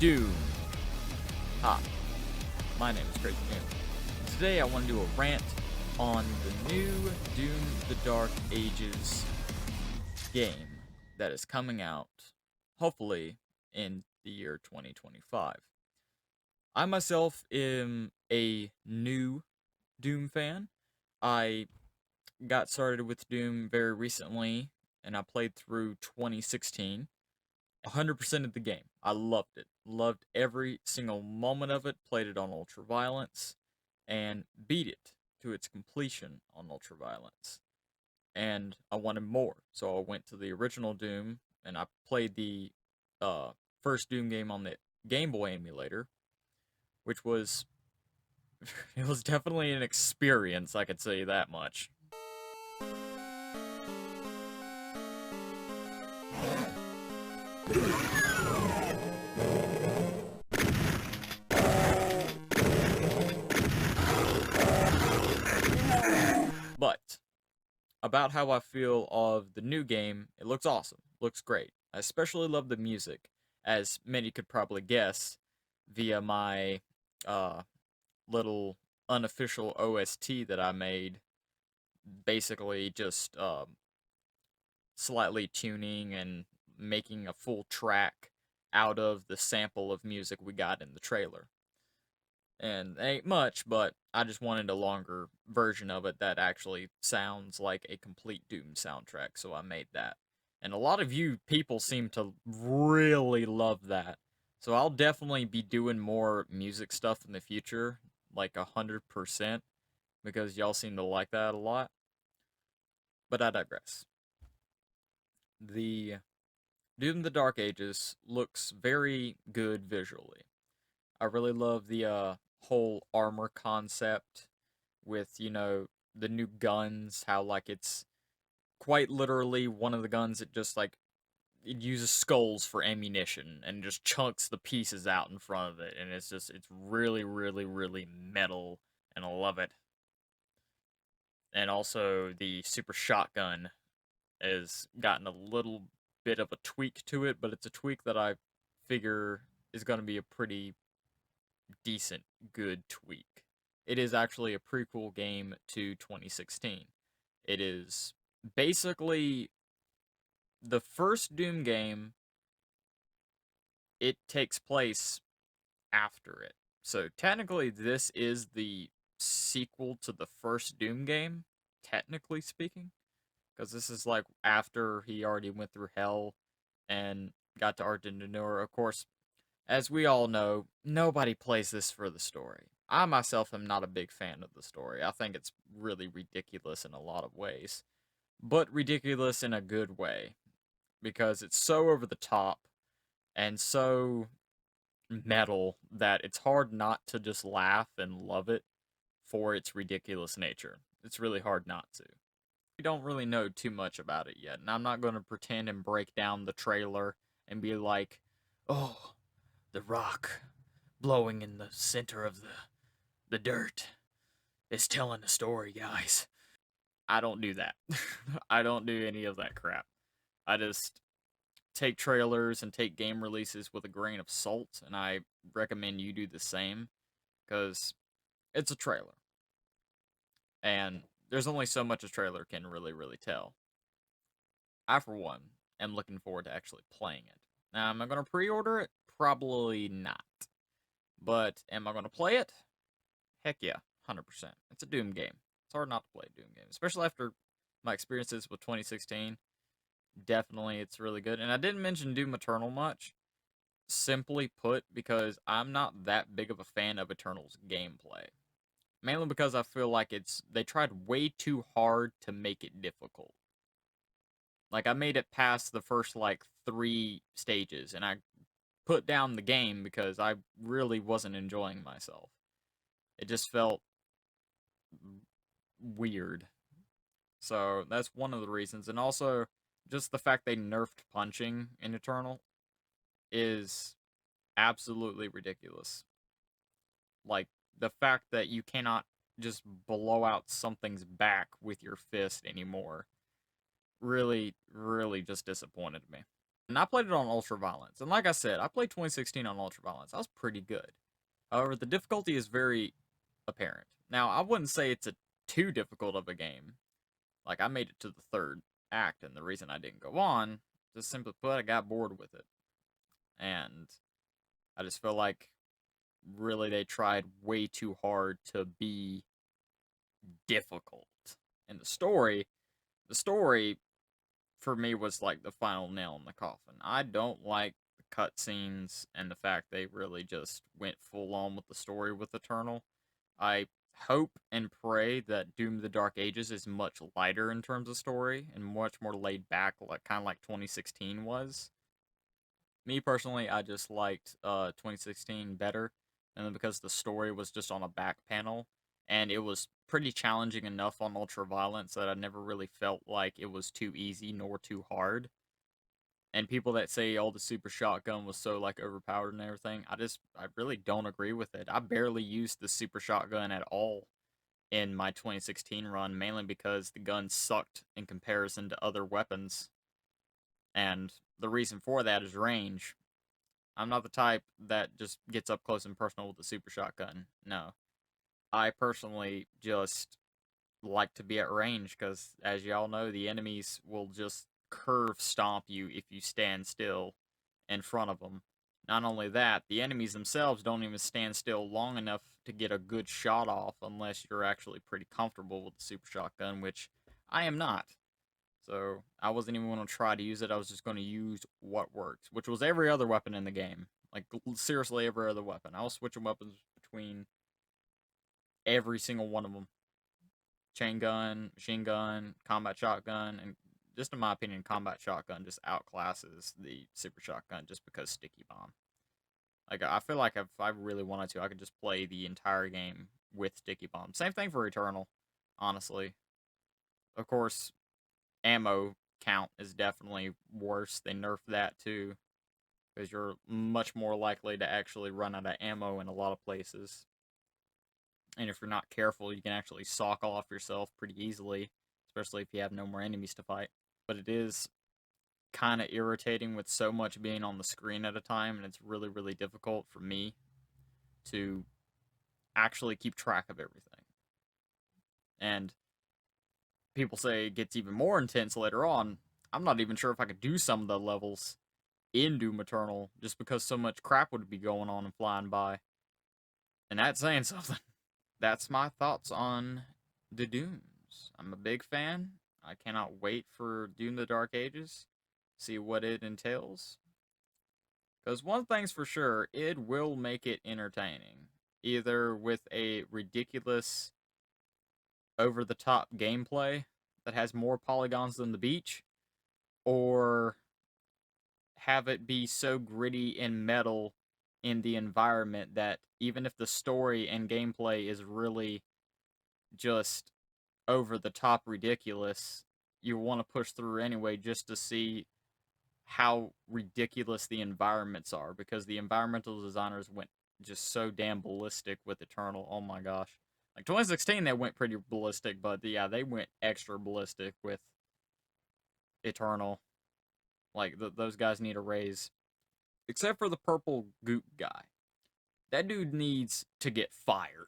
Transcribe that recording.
Doom. Hi, my name is Crazy Doom. Today I want to do a rant on the new Doom the Dark Ages game that is coming out, hopefully, in the year 2025. I myself am a new Doom fan. I got started with Doom very recently, and I played through 2016. 100% of the game. I loved it. Loved every single moment of it. Played it on ultraviolence and beat it to its completion on ultraviolence. And I wanted more, so I went to the original Doom and I played the first Doom game on the Game Boy emulator, which was it was definitely an experience. I could say that much. But about how I feel of the new game, it looks awesome. Looks great. I especially love the music, as many could probably guess via my uh, little unofficial OST that I made. Basically, just slightly tuning and making a full track out of the sample of music we got in the trailer. And ain't much, but I just wanted a longer version of it that actually sounds like a complete Doom soundtrack, so I made that. And a lot of you people seem to really love that. So I'll definitely be doing more music stuff in the future, like 100%, because y'all seem to like that a lot. But I digress. The Doom the Dark Ages looks very good visually. I really love the whole armor concept with, the new guns, how like it's quite literally one of the guns that just like it uses skulls for ammunition and just chunks the pieces out in front of it, and it's really really metal, and I love it. And also the super shotgun has gotten a little bit of a tweak to it, but it's a tweak that I figure is going to be a pretty decent, good tweak. It is actually a prequel game to 2016. It is basically the first Doom game. It takes place after it. So technically, this is the sequel to the first Doom game, technically speaking, because this is like after he already went through hell and got to Ardenur. Of course, as we all know, nobody plays this for the story. I myself am not a big fan of the story. I think it's really ridiculous in a lot of ways, but ridiculous in a good way because it's so over the top and so metal that it's hard not to just laugh and love it for its ridiculous nature. It's really hard not to. We don't really know too much about it yet, and I'm not going to pretend and break down the trailer and be like, oh, the rock blowing in the center of the dirt is telling a story, guys. I don't do that. I don't do any of that crap. I just take trailers and take game releases with a grain of salt, and I recommend you do the same because it's a trailer. And there's only so much a trailer can really tell. I, for one, am looking forward to actually playing it. Now, am I going to pre-order it? Probably not. But am I going to play it? Heck yeah, 100%. It's a Doom game. It's hard not to play a Doom game, especially after my experiences with 2016. Definitely, it's really good. And I didn't mention Doom Eternal much, simply put, because I'm not that big of a fan of Eternal's gameplay. Mainly because I feel like they tried way too hard to make it difficult. Like, I made it past the first, like, 3 stages, and I put down the game because I really wasn't enjoying myself. It just felt weird. So, that's one of the reasons. And also, just the fact they nerfed punching in Eternal is absolutely ridiculous. Like, the fact that you cannot just blow out something's back with your fist anymore really just disappointed me. And I played it on Ultra Violence. And like I said, I played 2016 on Ultra Violence. I was pretty good. However, the difficulty is very apparent. Now, I wouldn't say it's a too difficult of a game. Like, I made it to the third act, and the reason I didn't go on, just simply put, I got bored with it. And I just feel like really they tried way too hard to be difficult. And the story for me was like the final nail in the coffin. I don't like the cutscenes and the fact they really just went full on with the story with Eternal. I hope and pray that Doom the Dark Ages is much lighter in terms of story and much more laid back, like kind of like 2016 was. Me personally, I just liked 2016 better, and then because the story was just on a back panel, and it was pretty challenging enough on Ultra Violence that I never really felt like it was too easy nor too hard. And people that say, "Oh, the super shotgun was so like overpowered and everything," I really don't agree with it. I barely used the super shotgun at all in my 2016 run, mainly because the gun sucked in comparison to other weapons, and the reason for that is range. I'm not the type that just gets up close and personal with a super shotgun. No. I personally just like to be at range because, as y'all know, the enemies will just curve stomp you if you stand still in front of them. Not only that, the enemies themselves don't even stand still long enough to get a good shot off unless you're actually pretty comfortable with the super shotgun, which I am not. So I wasn't even going to try to use it. I was just going to use what works, which was every other weapon in the game. Like, seriously, every other weapon. I was switching weapons between every single one of them. Chain gun, machine gun, combat shotgun, and just in my opinion, combat shotgun just outclasses the super shotgun just because sticky bomb. Like, I feel like if I really wanted to, I could just play the entire game with sticky bomb. Same thing for Eternal, honestly. Of course, ammo count is definitely worse. They nerfed that too, because you're much more likely to actually run out of ammo in a lot of places. And if you're not careful, you can actually sock off yourself pretty easily, especially if you have no more enemies to fight. But it is kind of irritating with so much being on the screen at a time, and it's really, really difficult for me to actually keep track of everything. And people say it gets even more intense later on. I'm not even sure if I could do some of the levels in Doom Eternal just because so much crap would be going on and flying by. And that's saying something. That's my thoughts on the Dooms. I'm a big fan. I cannot wait for Doom the Dark Ages, see what it entails. Because one thing's for sure, it will make it entertaining. Either with a ridiculous, over the top gameplay that has more polygons than the beach, or have it be so gritty and metal in the environment that even if the story and gameplay is really just over the top ridiculous, you want to push through anyway just to see how ridiculous the environments are because the environmental designers went just so damn ballistic with Eternal. Oh my gosh. Like 2016 they went pretty ballistic, but yeah, they went extra ballistic with Eternal. Like those guys need a raise. Except for the purple goop guy. That dude needs to get fired.